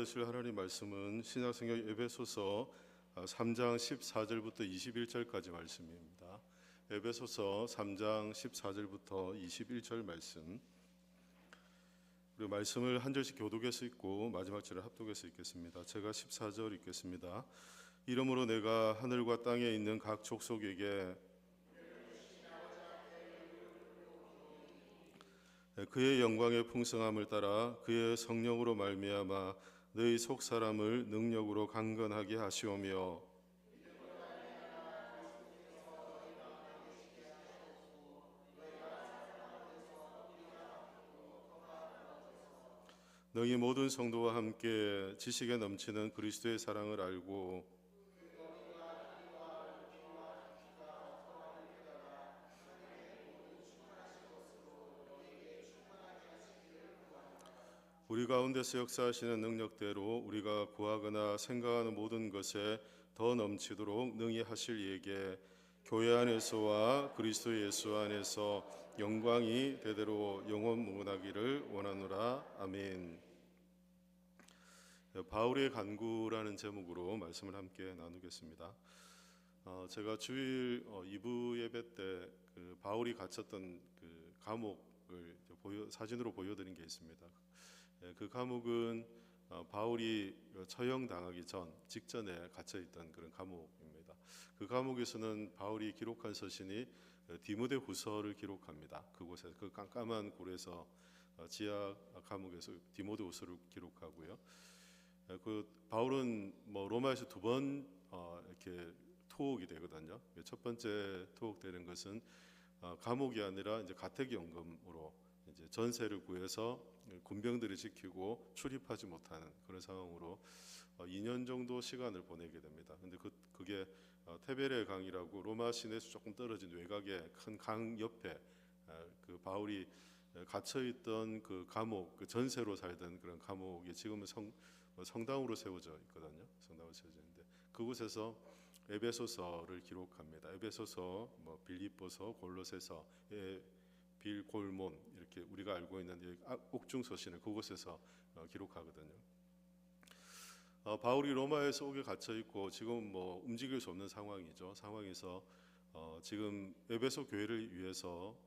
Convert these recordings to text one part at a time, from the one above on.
나누실 하나님 말씀은 신약성경 에베소서 3장 14절부터 21절까지 말씀입니다. 에베소서 3장 14절부터 21절 말씀. 그리고 말씀을 한 절씩 교독해서 읽고 마지막 절을 합독해서 읽겠습니다. 제가 14절 읽겠습니다. 이러므로 내가 하늘과 땅에 있는 각 족속에게 그의 영광의 풍성함을 따라 그의 성령으로 말미암아 너희 속 사람을 능력으로 강건하게 하시오며 너희 모든 성도와 함께 지식에 넘치는 그리스도의 사랑을 알고 우리 가운데서 역사하시는 능력대로 우리가 구하거나 생각하는 모든 것에 더 넘치도록 능히 하실 이에게 교회 안에서와 그리스도 예수 안에서 영광이 대대로 영원 무궁하기를 원하노라. 아멘. 바울의 간구라는 제목으로 말씀을 함께 나누겠습니다. 제가 주일 2부 예배 때 그 바울이 갇혔던 그 감옥을 사진으로 보여드린 게 있습니다. 그 감옥은 바울이 처형당하기 직전에 갇혀있던 그런 감옥입니다. 그 감옥에서는 바울이 기록한 서신이 디모데후서를 기록합니다. 그곳에 그 깜깜한 굴에서 지하 감옥에서 디모데후서를 기록하고요. 그 바울은 로마에서 두 번 이렇게 투옥이 되거든요. 첫 번째 투옥되는 것은 감옥이 아니라 이제 가택연금으로 이제 전세를 구해서 군병들이 지키고 출입하지 못하는 그런 상황으로 2년 정도 시간을 보내게 됩니다. 근데 그게 테베레 강이라고 로마 시내에서 조금 떨어진 외곽의 큰 강 옆에 그 바울이 갇혀 있던 그 감옥, 그 전세로 살던 그런 감옥이 지금은 성당으로 세워져 있거든요. 성당으로 세워져 있는데 그곳에서 에베소서를 기록합니다. 에베소서, 빌립보서, 골로새서, 빌골몬 이렇게 우리가 알고 있는 옥중 서신을 그곳에서 기록하거든요. 바울이 로마에 속에 갇혀 있고 지금 움직일 수 없는 상황이죠. 상황에서 지금 에베소 교회를 위해서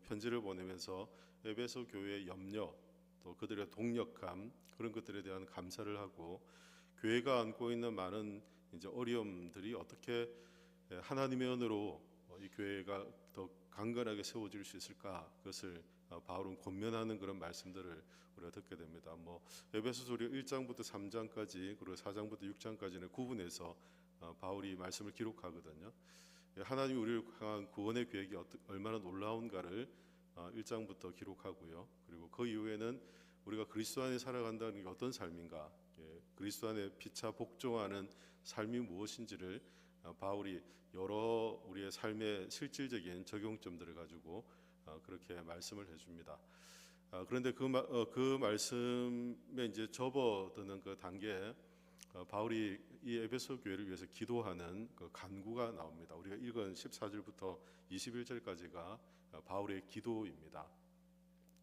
편지를 보내면서 에베소 교회의 염려, 또 그들의 동력감 그런 것들에 대한 감사를 하고 교회가 안고 있는 많은 이제 어려움들이 어떻게 하나님의 은혜로 이 교회가 더 강건하게 세워질 수 있을까? 그것을 바울은 권면하는 그런 말씀들을 우리가 듣게 됩니다. 에베소서 1장부터 3장까지 그리고 4장부터 6장까지는 구분해서 바울이 말씀을 기록하거든요. 하나님이 우리를 향한 구원의 계획이 얼마나 놀라운가를 1장부터 기록하고요. 그리고 그 이후에는 우리가 그리스도 안에 살아간다는 게 어떤 삶인가, 그리스도 안에 피차 복종하는 삶이 무엇인지를 바울이 여러 우리의 삶의 실질적인 적용점들을 가지고 그렇게 말씀을 해줍니다. 그런데 그 말씀에 이제 접어드는 그 단계에 바울이 이 에베소 교회를 위해서 기도하는 그 간구가 나옵니다. 우리가 읽은 14절부터 21절까지가 바울의 기도입니다.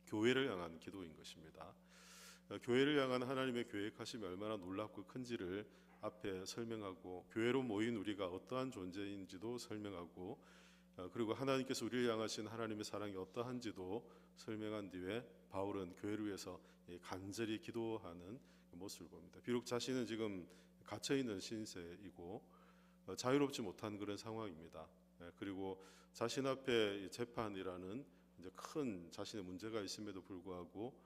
교회를 향한 기도인 것입니다. 교회를 향한 하나님의 계획하심이 얼마나 놀랍고 큰지를 앞에 설명하고 교회로 모인 우리가 어떠한 존재인지도 설명하고 그리고 하나님께서 우리를 향하신 하나님의 사랑이 어떠한지도 설명한 뒤에 바울은 교회를 위해서 간절히 기도하는 모습을 봅니다. 비록 자신은 지금 갇혀있는 신세이고 자유롭지 못한 그런 상황입니다. 그리고 자신 앞에 재판이라는 이제 큰 자신의 문제가 있음에도 불구하고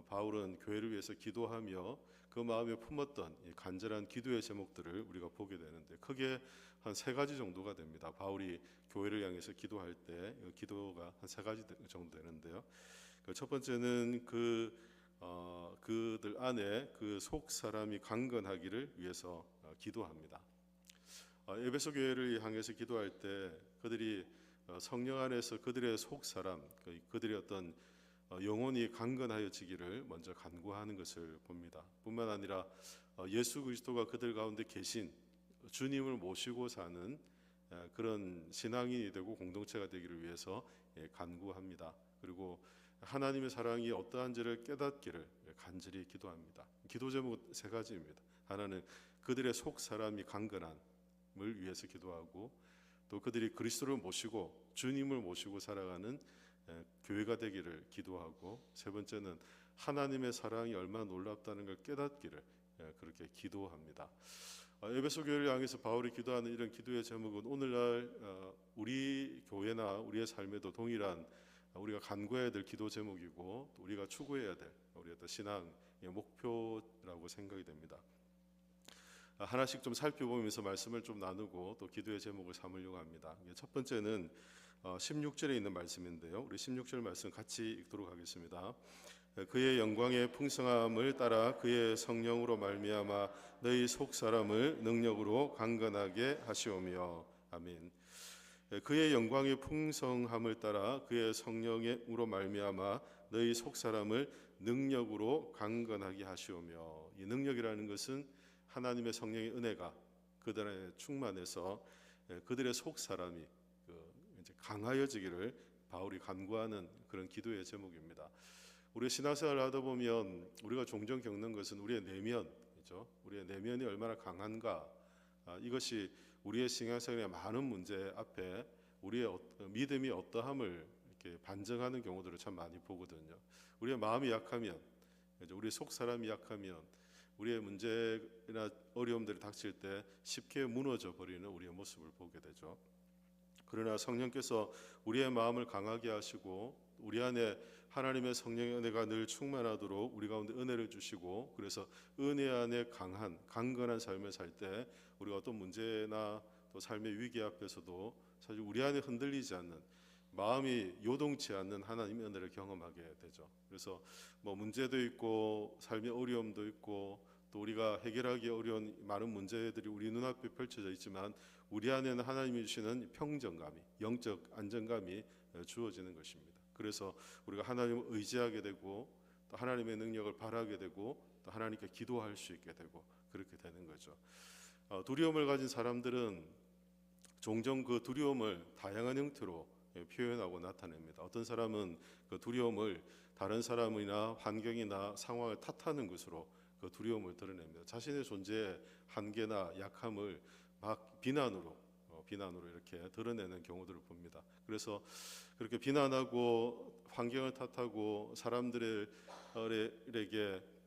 바울은 교회를 위해서 기도하며 그 마음에 품었던 간절한 기도의 제목들을 우리가 보게 되는데 크게 한 3가지 정도가 됩니다. 바울이 교회를 향해서 기도할 때 기도가 한 3가지 정도 되는데요. 첫 번째는 그들 안에 그 속 사람이 강건하기를 위해서 기도합니다. 에베소 교회를 향해서 기도할 때 그들이 성령 안에서 그들의 속 사람, 그들의 어떤 영혼이 강건하여지기를 먼저 간구하는 것을 봅니다. 뿐만 아니라 예수 그리스도가 그들 가운데 계신 주님을 모시고 사는 그런 신앙인이 되고 공동체가 되기를 위해서 간구합니다. 그리고 하나님의 사랑이 어떠한지를 깨닫기를 간절히 기도합니다. 기도 제목 세 가지입니다. 하나는 그들의 속 사람이 강건함을 위해서 기도하고, 또 그들이 그리스도를 모시고 주님을 모시고 살아가는 교회가 되기를 기도하고, 세 번째는 하나님의 사랑이 얼마나 놀랍다는 걸 깨닫기를 그렇게 기도합니다. 에베소 교회를 향해서 바울이 기도하는 이런 기도의 제목은 오늘날 우리 교회나 우리의 삶에도 동일한 우리가 간구해야 될 기도 제목이고, 또 우리가 추구해야 될 우리의 신앙의 목표라고 생각이 됩니다. 하나씩 좀 살펴보면서 말씀을 좀 나누고 또 기도의 제목을 삼으려고 합니다. 첫 번째는 16절에 있는 말씀인데요. 우리 16절 말씀 같이 읽도록 하겠습니다. 그의 영광의 풍성함을 따라 그의 성령으로 말미암아 너희 속 사람을 능력으로 강건하게 하시오며. 아멘. 그의 영광의 풍성함을 따라 그의 성령으로 말미암아 너희 속 사람을 능력으로 강건하게 하시오며. 이 능력이라는 것은 하나님의 성령의 은혜가 그들의 충만해서 그들의 속 사람이 이제 강하여지기를 바울이 간구하는 그런 기도의 제목입니다. 우리 신앙생활을 하다 보면 우리가 종종 겪는 것은 우리의 내면이죠. 우리의 내면이 얼마나 강한가, 이것이 우리의 신앙생활의 많은 문제 앞에 우리의 믿음이 어떠함을 이렇게 반증하는 경우들을 참 많이 보거든요. 우리의 마음이 약하면, 우리 속 사람이 약하면 우리의 문제나 어려움들이 닥칠 때 쉽게 무너져 버리는 우리의 모습을 보게 되죠. 그러나 성령께서 우리의 마음을 강하게 하시고 우리 안에 하나님의 성령의 은혜가 늘 충만하도록 우리 가운데 은혜를 주시고, 그래서 은혜 안에 강건한 삶을 살 때 우리가 어떤 문제나 또 삶의 위기 앞에서도 사실 우리 안에 흔들리지 않는, 마음이 요동치 않는 하나님의 은혜를 경험하게 되죠. 그래서 뭐 문제도 있고 삶의 어려움도 있고 또 우리가 해결하기 어려운 많은 문제들이 우리 눈앞에 펼쳐져 있지만 우리 안에는 하나님이 주시는 평정감이, 영적 안정감이 주어지는 것입니다. 그래서 우리가 하나님을 의지하게 되고 또 하나님의 능력을 바라게 되고 또 하나님께 기도할 수 있게 되고 그렇게 되는 거죠. 두려움을 가진 사람들은 종종 그 두려움을 다양한 형태로 표현하고 나타냅니다. 어떤 사람은 그 두려움을 다른 사람이나 환경이나 상황을 탓하는 것으로 그 두려움을 드러냅니다. 자신의 존재의 한계나 약함을 막 비난으로 이렇게 드러내는 경우들을 봅니다. 그래서 그렇게 비난하고 환경을 탓하고 사람들을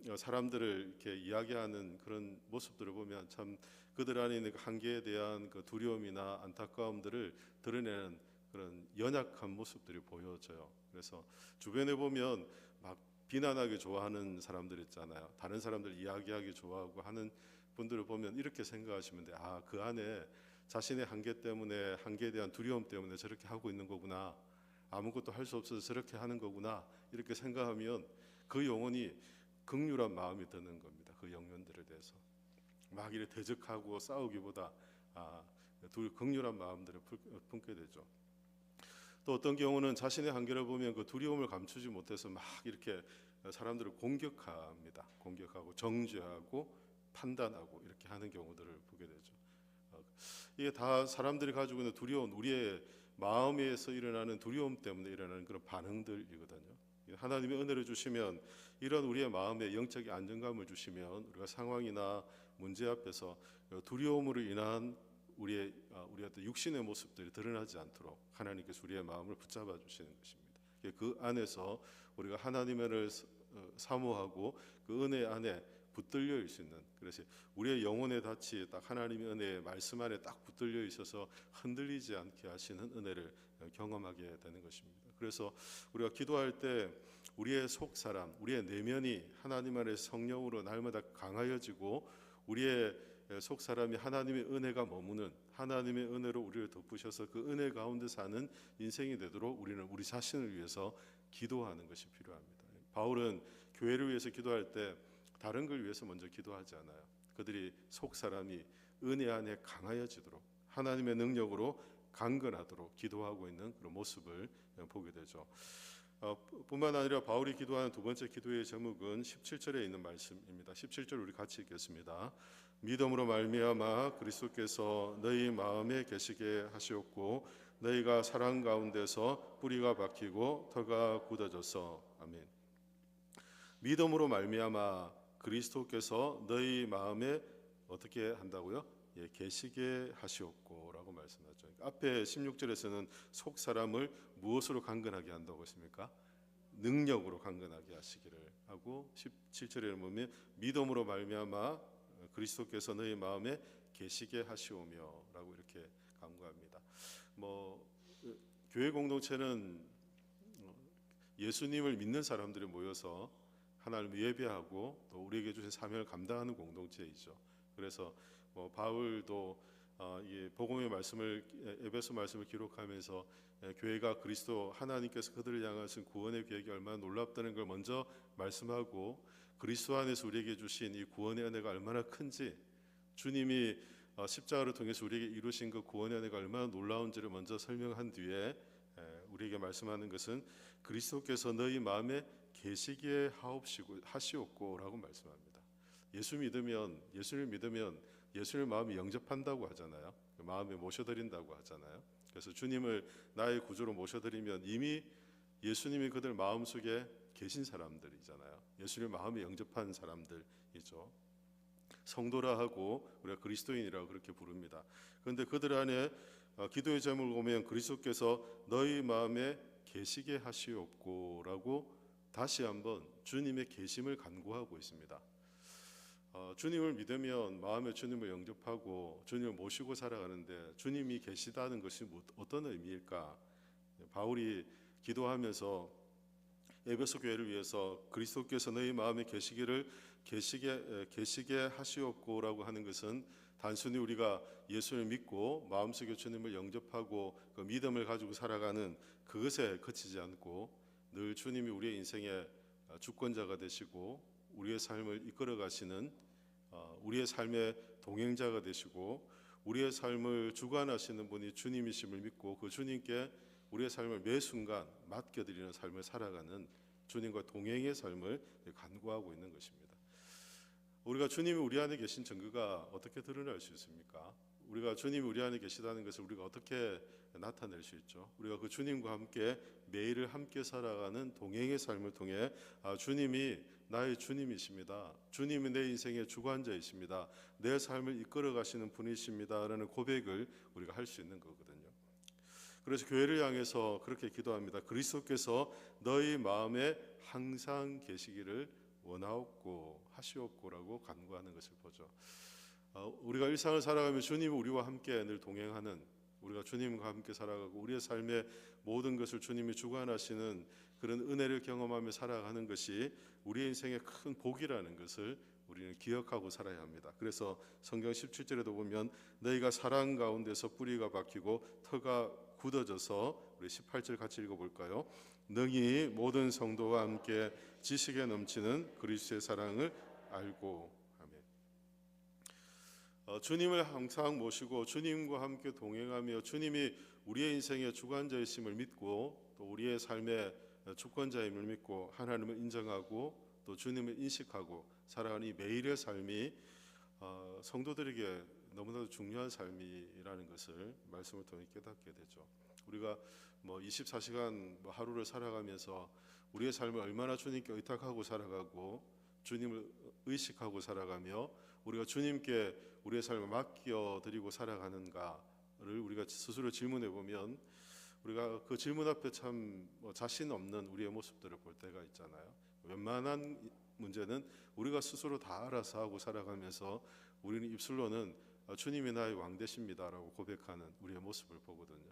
이렇게 이야기하는 그런 모습들을 보면 참 그들 안에 있는 한계에 대한 그 두려움이나 안타까움들을 드러내는 그런 연약한 모습들이 보여져요. 그래서 주변에 보면 막 비난하기 좋아하는 사람들 있잖아요. 다른 사람들 이야기하기 좋아하고 하는 분들을 보면 이렇게 생각하시면 돼요. 그 안에 자신의 한계 때문에, 한계에 대한 두려움 때문에 저렇게 하고 있는 거구나, 아무것도 할 수 없어서 저렇게 하는 거구나, 이렇게 생각하면 그 영혼이 긍휼한 마음이 드는 겁니다. 그 영혼들에 대해서 막 이렇게 대적하고 싸우기보다 긍휼한 마음들을 품게 되죠. 또 어떤 경우는 자신의 한계를 보면 그 두려움을 감추지 못해서 막 이렇게 사람들을 공격합니다. 공격하고 정죄하고 판단하고 이렇게 하는 경우들을 보게 되죠. 이게 다 사람들이 가지고 있는 두려움, 우리의 마음에서 일어나는 두려움 때문에 일어나는 그런 반응들이거든요. 하나님의 은혜를 주시면, 이런 우리의 마음에 영적인 안정감을 주시면 우리가 상황이나 문제 앞에서 두려움으로 인한 우리의 어떤 육신의 모습들이 드러나지 않도록 하나님께서 우리의 마음을 붙잡아 주시는 것입니다. 그 안에서 우리가 하나님의 은혜를 사모하고 그 은혜 안에 붙들려 있을 수 있는, 그래서 우리의 영혼의 닻이 딱 하나님의 은혜의 말씀 안에 딱 붙들려 있어서 흔들리지 않게 하시는 은혜를 경험하게 되는 것입니다. 그래서 우리가 기도할 때 우리의 속 사람, 우리의 내면이 하나님 안에 성령으로 날마다 강하여지고 우리의 속 사람이 하나님의 은혜가 머무는, 하나님의 은혜로 우리를 덮으셔서 그 은혜 가운데 사는 인생이 되도록 우리는 우리 자신을 위해서 기도하는 것이 필요합니다. 바울은 교회를 위해서 기도할 때 다른 걸 위해서 먼저 기도하지 않아요. 그들이 속 사람이 은혜 안에 강하여지도록, 하나님의 능력으로 강건하도록 기도하고 있는 그런 모습을 보게 되죠. 뿐만 아니라 바울이 기도하는 두 번째 기도의 제목은 17절에 있는 말씀입니다. 17절 우리 같이 읽겠습니다. 믿음으로 말미암아 그리스도께서 너희 마음에 계시게 하시옵고 너희가 사랑 가운데서 뿌리가 박히고 터가 굳어져서. 아멘. 믿음으로 말미암아 그리스도께서 너희 마음에 어떻게 한다고요? 예, 계시게 하시옵고라고 말씀하죠. 앞에 16절에서는 속 사람을 무엇으로 강건하게 한다고 했습니까? 능력으로 강건하게 하시기를 하고 17절에 보면 믿음으로 말미암아 그리스도께서 너희 마음에 계시게 하시오며라고 이렇게 간구합니다. 교회 공동체는 예수님을 믿는 사람들이 모여서 하나님을 예배하고 또 우리에게 주신 사명을 감당하는 공동체이죠. 그래서 바울도 이 복음의 말씀을 에베소 말씀을 기록하면서 교회가 그리스도 하나님께서 그들을 향하신 구원의 계획이 얼마나 놀랍다는 걸 먼저 말씀하고 그리스도 안에서 우리에게 주신 이 구원의 은혜가 얼마나 큰지 주님이 십자가를 통해서 우리에게 이루신 그 구원의 은혜가 얼마나 놀라운지를 먼저 설명한 뒤에 우리에게 말씀하는 것은 그리스도께서 너희 마음에 계시기에 하시옵고라고 말씀합니다. 예수를 믿으면 예수를 마음에 영접한다고 하잖아요. 마음에 모셔드린다고 하잖아요. 그래서 주님을 나의 구주로 모셔드리면 이미 예수님이 그들 마음속에 계신 사람들이잖아요. 예수를 마음에 영접한 사람들이죠. 성도라 하고 우리가 그리스도인이라고 그렇게 부릅니다. 그런데 그들 안에 기도의 제목을 보면 그리스도께서 너희 마음에 계시게 하시옵고라고 다시 한번 주님의 계심을 간구하고 있습니다. 주님을 믿으면 마음에 주님을 영접하고 주님을 모시고 살아가는데 주님이 계시다는 것이 어떤 의미일까? 바울이 기도하면서 에베소 교회를 위해서 그리스도께서 너희 마음에 계시게 하시옵고라고 하는 것은 단순히 우리가 예수를 믿고 마음속에 주님을 영접하고 그 믿음을 가지고 살아가는 그것에 그치지 않고 늘 주님이 우리의 인생의 주권자가 되시고 우리의 삶을 이끌어 가시는 우리의 삶의 동행자가 되시고 우리의 삶을 주관하시는 분이 주님이심을 믿고 그 주님께 우리의 삶을 매 순간 맡겨드리는 삶을 살아가는 주님과 동행의 삶을 간구하고 있는 것입니다. 우리가 주님이 우리 안에 계신 증거가 어떻게 드러날 수 있습니까? 우리가 주님이 우리 안에 계시다는 것을 우리가 어떻게 나타낼 수 있죠? 우리가 그 주님과 함께 매일을 함께 살아가는 동행의 삶을 통해 주님이 나의 주님이십니다. 주님이 내 인생의 주관자이십니다. 내 삶을 이끌어 가시는 분이십니다. 라는 고백을 우리가 할 수 있는 거거든요. 그래서 교회를 향해서 그렇게 기도합니다. 그리스도께서 너희 마음에 항상 계시기를 원하옵고 하시옵고라고 간구하는 것을 보죠. 우리가 일상을 살아가며 주님이 우리와 함께 늘 동행하는 우리가 주님과 함께 살아가고 우리의 삶의 모든 것을 주님이 주관하시는 그런 은혜를 경험하며 살아가는 것이 우리의 인생의 큰 복이라는 것을 우리는 기억하고 살아야 합니다. 그래서 성경 17절에도 보면 너희가 사랑 가운데서 뿌리가 박히고 터가 굳어져서 우리 18절 같이 읽어볼까요? 능히 모든 성도와 함께 지식에 넘치는 그리스도의 사랑을 알고. 아멘. 주님을 항상 모시고 주님과 함께 동행하며 주님이 우리의 인생의 주관자이심을 믿고 또 우리의 삶의 주권자임을 믿고 하나님을 인정하고 또 주님을 인식하고 살아가는 이 매일의 삶이 성도들에게 너무나도 중요한 삶이라는 것을 말씀을 통해 깨닫게 되죠. 우리가 24시간 하루를 살아가면서 우리의 삶을 얼마나 주님께 의탁하고 살아가고 주님을 의식하고 살아가며 우리가 주님께 우리의 삶을 맡겨드리고 살아가는가를 우리가 스스로 질문해 보면 우리가 그 질문 앞에 참 자신 없는 우리의 모습들을 볼 때가 있잖아요. 웬만한 문제는 우리가 스스로 다 알아서 하고 살아가면서 우리는 입술로는 주님이 나의 왕 되십니다라고 고백하는 우리의 모습을 보거든요.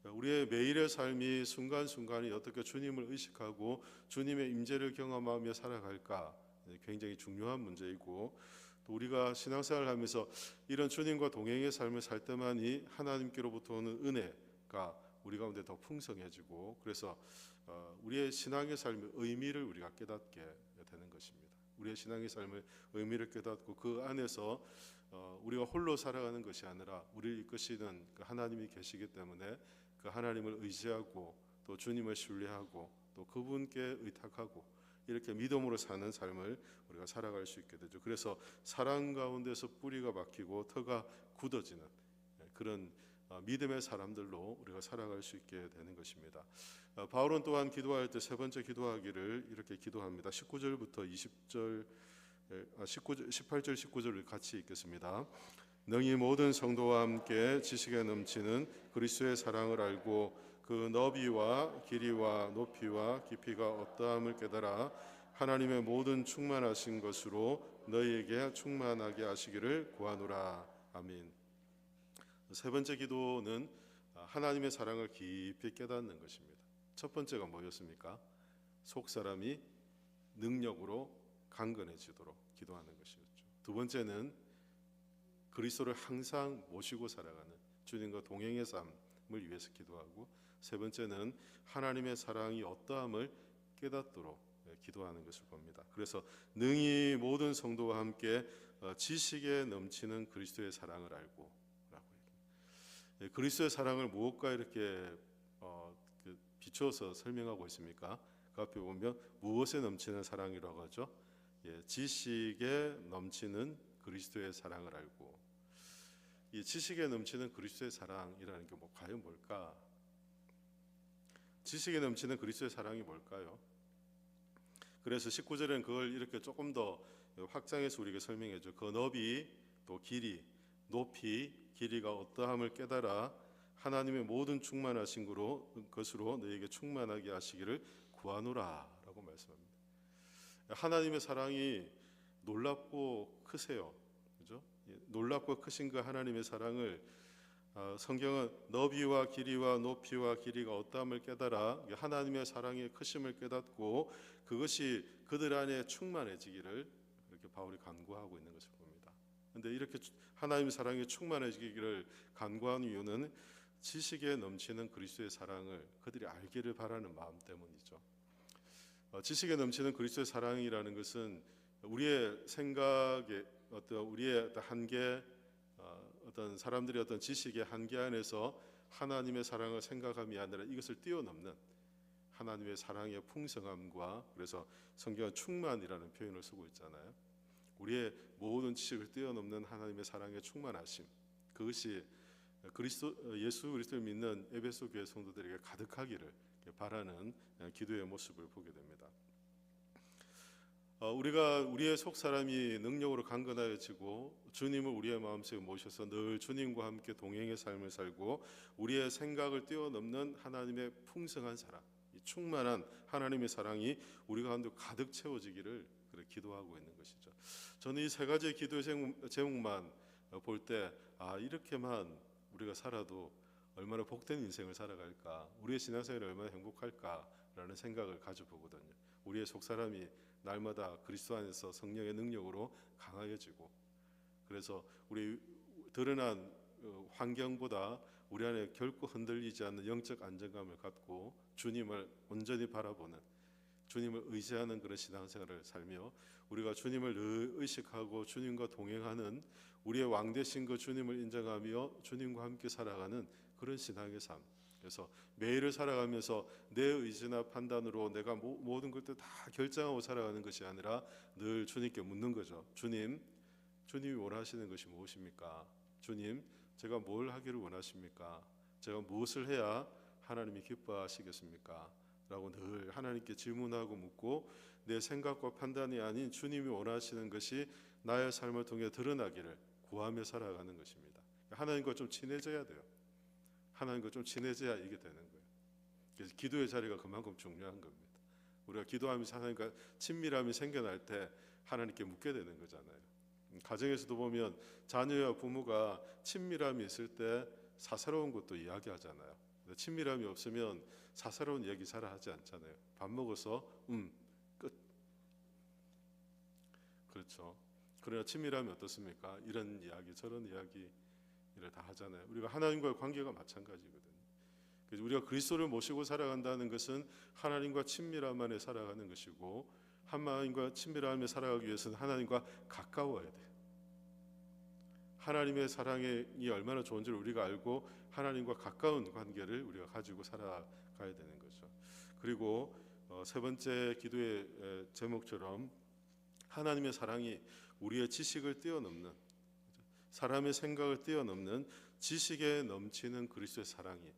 우리의 매일의 삶이 순간순간이 어떻게 주님을 의식하고 주님의 임재를 경험하며 살아갈까 굉장히 중요한 문제이고 또 우리가 신앙생활을 하면서 이런 주님과 동행의 삶을 살 때만이 하나님께로부터 오는 은혜가 우리 가운데 더 풍성해지고 그래서 우리의 신앙의 삶의 의미를 우리가 깨닫게 되는 것입니다. 우리의 신앙의 삶의 의미를 깨닫고 그 안에서 우리가 홀로 살아가는 것이 아니라 우리를 이끄시는 그 하나님이 계시기 때문에 그 하나님을 의지하고 또 주님을 신뢰하고 또 그분께 의탁하고 이렇게 믿음으로 사는 삶을 우리가 살아갈 수 있게 되죠. 그래서 사랑 가운데서 뿌리가 박히고 터가 굳어지는 그런 믿음의 사람들로 우리가 살아갈 수 있게 되는 것입니다. 바울은 또한 기도할 때 세 번째 기도하기를 이렇게 기도합니다. 19절부터 18절 19절을 같이 읽겠습니다. 능히 모든 성도와 함께 지식에 넘치는 그리스도의 사랑을 알고 그 너비와 길이와 높이와 깊이가 어떠함을 깨달아 하나님의 모든 충만하신 것으로 너희에게 충만하게 하시기를 구하노라. 아멘. 세 번째 기도는 하나님의 사랑을 깊이 깨닫는 것입니다. 첫 번째가 뭐였습니까? 속 사람이 능력으로 강건해지도록 기도하는 것이었죠. 두 번째는 그리스도를 항상 모시고 살아가는 주님과 동행의 삶을 위해서 기도하고, 세 번째는 하나님의 사랑이 어떠함을 깨닫도록 기도하는 것을 봅니다. 그래서 능히 모든 성도와 함께 지식에 넘치는 그리스도의 사랑을 알고 라고 얘기합니다. 그리스도의 사랑을 무엇과 이렇게 비추어서 설명하고 있습니까? 그 앞에 보면 무엇에 넘치는 사랑이라고 하죠? 지식에 넘치는 그리스도의 사랑을 알고, 이 지식에 넘치는 그리스도의 사랑이라는 게 과연 뭘까? 지식에 넘치는 그리스도의 사랑이 뭘까요? 그래서 19절에는 그걸 이렇게 조금 더 확장해서 우리에게 설명해줘. 그 너비, 또 길이, 높이, 길이가 어떠함을 깨달아 하나님의 모든 충만하신 것으로 너희에게 충만하게 하시기를 구하노라 라고 말씀합니다. 하나님의 사랑이 놀랍고 크세요. 그죠? 놀랍고 크신 그 하나님의 사랑을 성경은 너비와 길이와 높이와 길이가 어떠함을 깨달아 하나님의 사랑의 크심을 깨닫고 그것이 그들 안에 충만해지기를 이렇게 바울이 간구하고 있는 것을 봅니다. 그런데 이렇게 하나님의 사랑이 충만해지기를 간구하는 이유는 지식에 넘치는 그리스도의 사랑을 그들이 알기를 바라는 마음 때문이죠. 지식에 넘치는 그리스도의 사랑이라는 것은 우리의 생각의 우리의 한계, 어떤 사람들의 어떤 지식의 한계 안에서 하나님의 사랑을 생각함이 아니라 이것을 뛰어넘는 하나님의 사랑의 풍성함과, 그래서 성경은 충만이라는 표현을 쓰고 있잖아요. 우리의 모든 지식을 뛰어넘는 하나님의 사랑의 충만하심, 그것이 예수 그리스도를 믿는 에베소 교회 성도들에게 가득하기를 바라는 기도의 모습을 보게 됩니다. 우리의 속 사람이 능력으로 강건하여지고 주님을 우리의 마음속에 모셔서 늘 주님과 함께 동행의 삶을 살고 우리의 생각을 뛰어넘는 하나님의 풍성한 사랑, 충만한 하나님의 사랑이 우리 가운데 가득 채워지기를 기도하고 있는 것이죠. 저는 이 세 가지의 기도의 제목만 볼 때 이렇게만 우리가 살아도 얼마나 복된 인생을 살아갈까, 우리의 신앙생활이 얼마나 행복할까라는 생각을 가져보거든요. 우리의 속사람이 날마다 그리스도 안에서 성령의 능력으로 강하여지고, 그래서 우리 드러난 환경보다 우리 안에 결코 흔들리지 않는 영적 안정감을 갖고 주님을 온전히 바라보는, 주님을 의지하는 그런 신앙생활을 살며 우리가 주님을 늘 의식하고 주님과 동행하는 우리의 왕 되신 그 주님을 인정하며 주님과 함께 살아가는 그런 신앙의 삶. 그래서 매일을 살아가면서 내 의지나 판단으로 내가 모든 것들 다 결정하고 살아가는 것이 아니라 늘 주님께 묻는 거죠. 주님이 원하시는 것이 무엇입니까? 주님, 제가 뭘 하기를 원하십니까? 제가 무엇을 해야 하나님이 기뻐하시겠습니까? 라고 늘 하나님께 질문하고 묻고 내 생각과 판단이 아닌 주님이 원하시는 것이 나의 삶을 통해 드러나기를 구하며 살아가는 것입니다. 하나님과 좀 친해져야 돼요. 하나님과 좀 친해져야 이게 되는 거예요. 그래서 기도의 자리가 그만큼 중요한 겁니다. 우리가 기도하면서 하나님과 친밀함이 생겨날 때 하나님께 묻게 되는 거잖아요. 가정에서도 보면 자녀와 부모가 친밀함이 있을 때 사사로운 것도 이야기하잖아요. 친밀함이 없으면 사사로운 얘기 잘 하지 않잖아요. 밥 먹어서 끝. 그렇죠. 그러나 친밀함이 어떻습니까? 이런 이야기 저런 이야기 다 하잖아요. 우리가 하나님과의 관계가 마찬가지거든요. 그래서 우리가 그리스도를 모시고 살아간다는 것은 하나님과 친밀함 안에 살아가는 것이고, 하나님과 친밀함에 살아가기 위해서는 하나님과 가까워야 돼요. 하나님의 사랑이 얼마나 좋은지를 우리가 알고 하나님과 가까운 관계를 우리가 가지고 살아가야 되는 거죠. 그리고 세 번째 기도의 제목처럼 하나님의 사랑이 우리의 지식을 뛰어넘는, 사람의 생각을 뛰어넘는 지식에 넘치는 그리스도의 사랑이,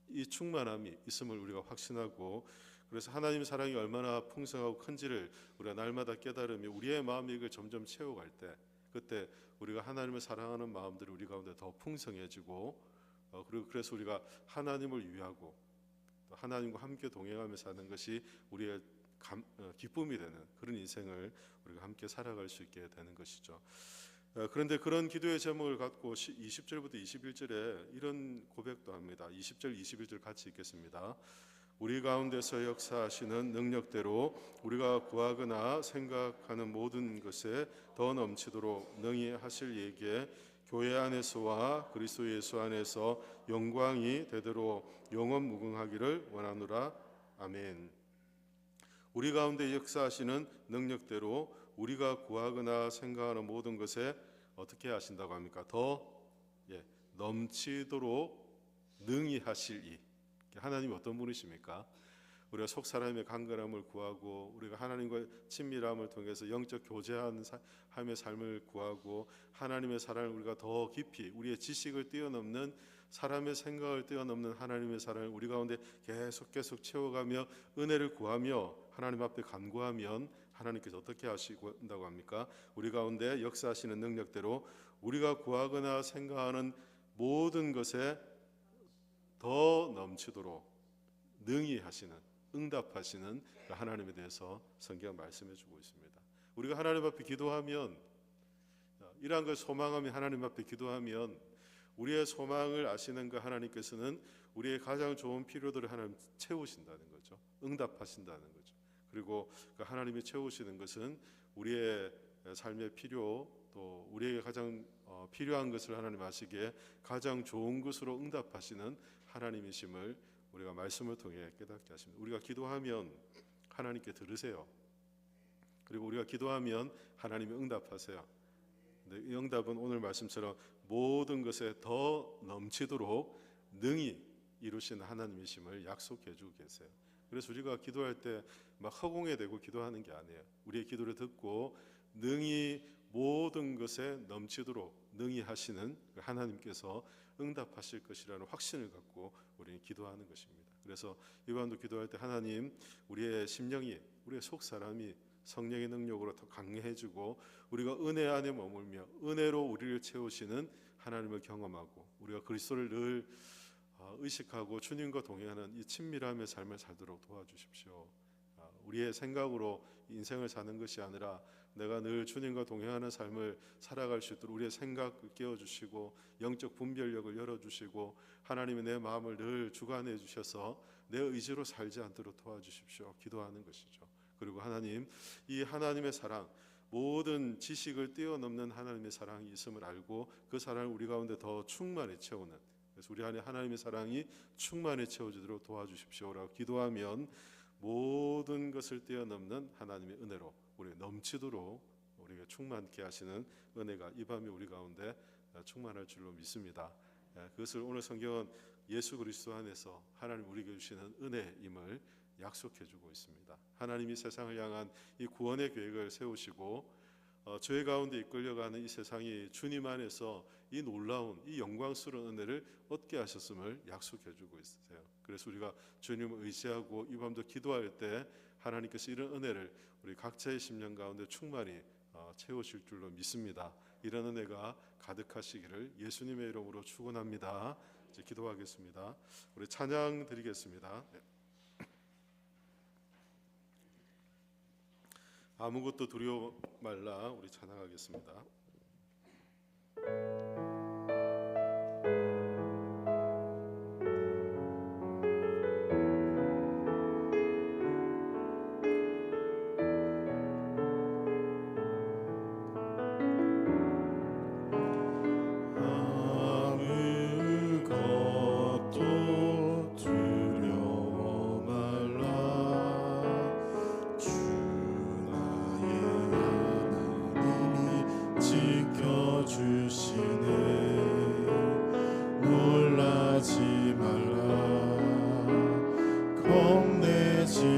이 충만함이 있음을 우리가 확신하고, 그래서 하나님의 사랑이 얼마나 풍성하고 큰지를 우리가 날마다 깨달으며 우리의 마음이 이걸 점점 채워갈 때, 그때 우리가 하나님을 사랑하는 마음들이 우리 가운데 더 풍성해지고, 그리고 그래서 우리가 하나님을 위하고 또 하나님과 함께 동행하며 사는 것이 우리의 기쁨이 되는 그런 인생을 우리가 함께 살아갈 수 있게 되는 것이죠. 그런데 그런 기도의 제목을 갖고 20절부터 21절에 이런 고백도 합니다. 20절 21절 같이 읽겠습니다. 우리 가운데서 역사하시는 능력대로 우리가 구하거나 생각하는 모든 것에 더 넘치도록 능히 하실 이에게 교회 안에서와 그리스도 예수 안에서 영광이 되도록 영원 무궁하기를 원하노라. 아멘. 우리 가운데 역사하시는 능력대로 우리가 구하거나 생각하는 모든 것에 어떻게 하신다고 합니까? 더 넘치도록 능히 하실 이. 하나님이 어떤 분이십니까? 우리가 속 사람의 강건함을 구하고 우리가 하나님과의 친밀함을 통해서 영적 교제하는 삶의 삶을 구하고 하나님의 사랑을 우리가 더 깊이 우리의 지식을 뛰어넘는 사람의 생각을 뛰어넘는 하나님의 사랑을 우리 가운데 계속 채워가며 은혜를 구하며 하나님 앞에 간구하면 하나님께서 어떻게 하신다고 합니까? 우리 가운데 역사하시는 능력대로 우리가 구하거나 생각하는 모든 것에 더 넘치도록 능히 하시는, 응답하시는 하나님에 대해서 성경은 말씀해 주고 있습니다. 우리가 하나님 앞에 기도하면, 이러한 걸 소망하며 하나님 앞에 기도하면 우리의 소망을 아시는 그 하나님께서는 우리의 가장 좋은 필요들을 하나님 채우신다는 거죠. 응답하신다는 거죠. 그리고 그 하나님이 채우시는 것은 우리의 삶의 필요, 또 우리에게 가장 필요한 것을 하나님 아시기에 가장 좋은 것으로 응답하시는 하나님이심을 우리가 말씀을 통해 깨닫게 하십니다. 우리가 기도하면 하나님께 들으세요. 그리고 우리가 기도하면 하나님이 응답하세요. 근데 이 응답은 오늘 말씀처럼 모든 것에 더 넘치도록 능히 이루시는 하나님이심을 약속해 주고 계세요. 그래서 우리가 기도할 때 막 허공에 대고 기도하는 게 아니에요. 우리의 기도를 듣고 능히 모든 것에 넘치도록 능히 하시는 하나님께서 응답하실 것이라는 확신을 갖고 우리는 기도하는 것입니다. 그래서 이 밤도 기도할 때 하나님, 우리의 심령이, 우리의 속 사람이 성령의 능력으로 더 강해지고 우리가 은혜 안에 머물며 은혜로 우리를 채우시는 하나님을 경험하고 우리가 그리스도를 늘 의식하고 주님과 동행하는 이 친밀함의 삶을 살도록 도와주십시오. 우리의 생각으로 인생을 사는 것이 아니라 내가 늘 주님과 동행하는 삶을 살아갈 수 있도록 우리의 생각을 깨워주시고 영적 분별력을 열어주시고 하나님이 내 마음을 늘 주관해 주셔서 내 의지로 살지 않도록 도와주십시오. 기도하는 것이죠. 그리고 하나님, 이 하나님의 사랑, 모든 지식을 뛰어넘는 하나님의 사랑이 있음을 알고 그 사랑을 우리 가운데 더 충만히 채우는, 그래서 우리 안에 하나님의 사랑이 충만히 채워지도록 도와주십시오라고 기도하면 모든 것을 뛰어넘는 하나님의 은혜로 우리 넘치도록 우리가 충만케 하시는 은혜가 이 밤에 우리 가운데 충만할 줄로 믿습니다. 그것을 오늘 성경은 예수 그리스도 안에서 하나님 우리에게 주시는 은혜임을 약속해주고 있습니다. 하나님이 세상을 향한 이 구원의 계획을 세우시고 죄 가운데 이끌려가는 이 세상이 주님 안에서 이 놀라운 이 영광스러운 은혜를 얻게 하셨음을 약속해주고 있으세요. 그래서 우리가 주님을 의지하고 이 밤도 기도할 때 하나님께서 이런 은혜를 우리 각자의 심령 가운데 충만히 채우실 줄로 믿습니다. 이런 은혜가 가득하시기를 예수님의 이름으로 축원합니다. 이제 기도하겠습니다. 우리 찬양 드리겠습니다. 네. 아무것도 두려워 말라. 우리 찬양하겠습니다. 겁내지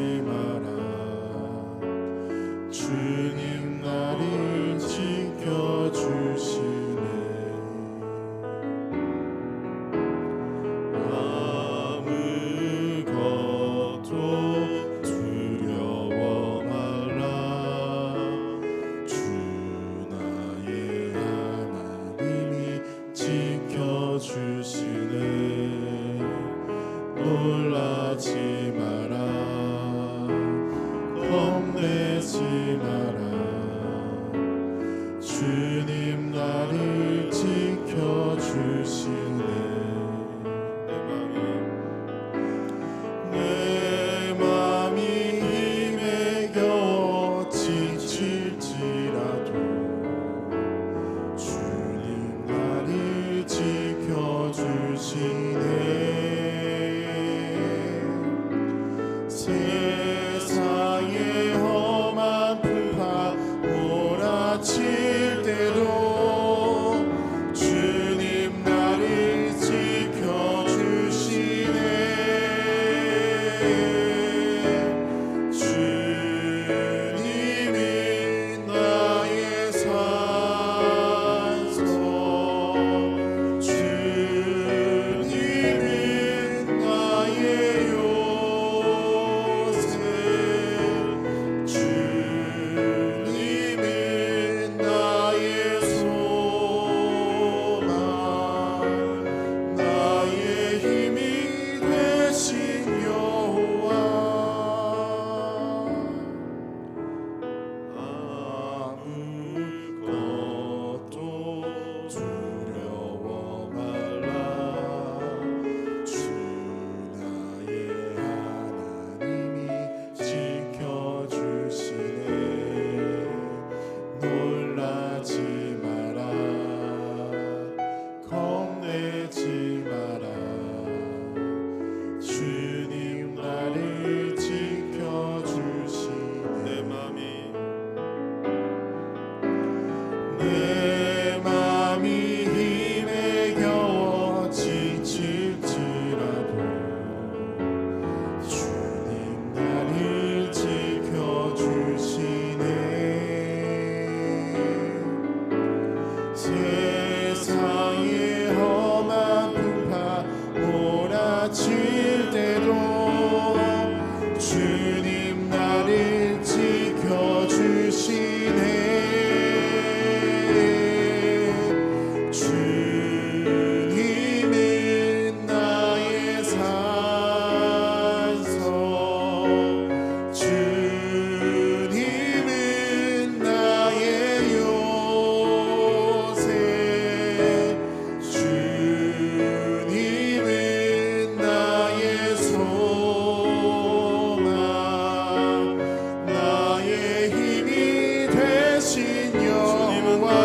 세상의 험한 풍파 몰아칠 때도 주님 나를 지켜주시네. 주님은 나의 산성, 주님은 나의 요새, 주님은 나의 소망, 나의 힘이 되신 여호와.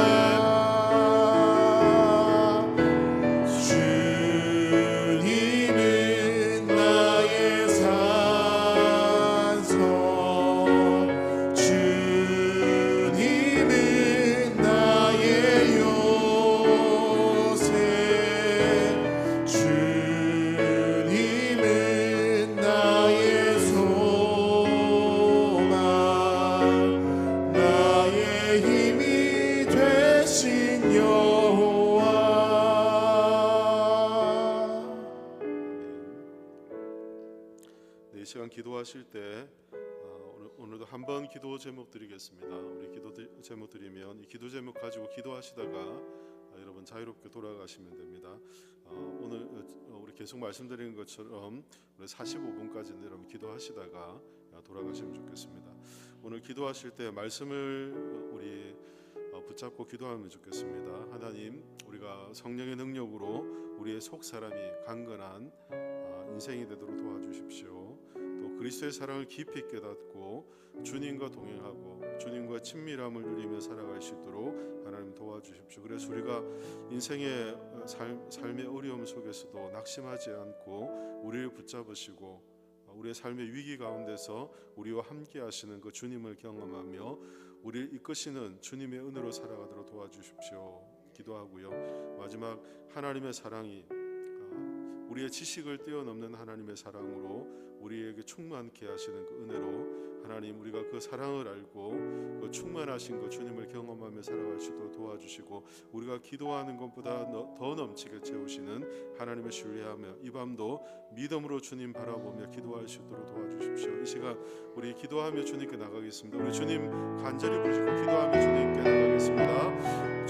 주님은 나의 산성, 주님은 나의 요새, 주님은 나의 소망, 나의 힘이 되신 여호와. 네, 이 시간 기도하실 때 오늘도 한번 기도 제목 드리겠습니다. 우리 기도 제목 드리면 이 기도 제목 가지고 기도하시다가 여러분 자유롭게 돌아가시면 됩니다. 오늘 우리 계속 말씀드리는 것처럼 우리 45분까지는 여러분 기도하시다가 돌아가시면 좋겠습니다. 오늘 기도하실 때 말씀을 우리 붙잡고 기도하면 좋겠습니다. 하나님, 우리가 성령의 능력으로 우리의 속 사람이 강건한 인생이 되도록 도와주십시오. 또 그리스도의 사랑을 깊이 깨닫고 주님과 동행하고 주님과 친밀함을 누리며 살아갈 수 있도록 하나님 도와주십시오. 그래서 우리가 인생의 삶의 어려움 속에서도 낙심하지 않고 우리를 붙잡으시고 우리의 삶의 위기 가운데서 우리와 함께 하시는 그 주님을 경험하며 우리를 이끄시는 주님의 은혜로 살아가도록 도와주십시오. 기도하고요. 마지막, 하나님의 사랑이 우리의 지식을 뛰어넘는 하나님의 사랑으로 우리에게 충만케 하시는 그 은혜로 하나님, 우리가 그 사랑을 알고 그 충만하신 그 주님을 경험하며 살아갈 수 있도록 도와주시고 우리가 기도하는 것보다 더 넘치게 채우시는 하나님을 신뢰하며 이 밤도 믿음으로 주님 바라보며 기도할 수 있도록 도와주십시오. 이 시간 우리 기도하며 주님께 나가겠습니다. 우리 주님 간절히 부르시고 기도하며 주님께 나가겠습니다.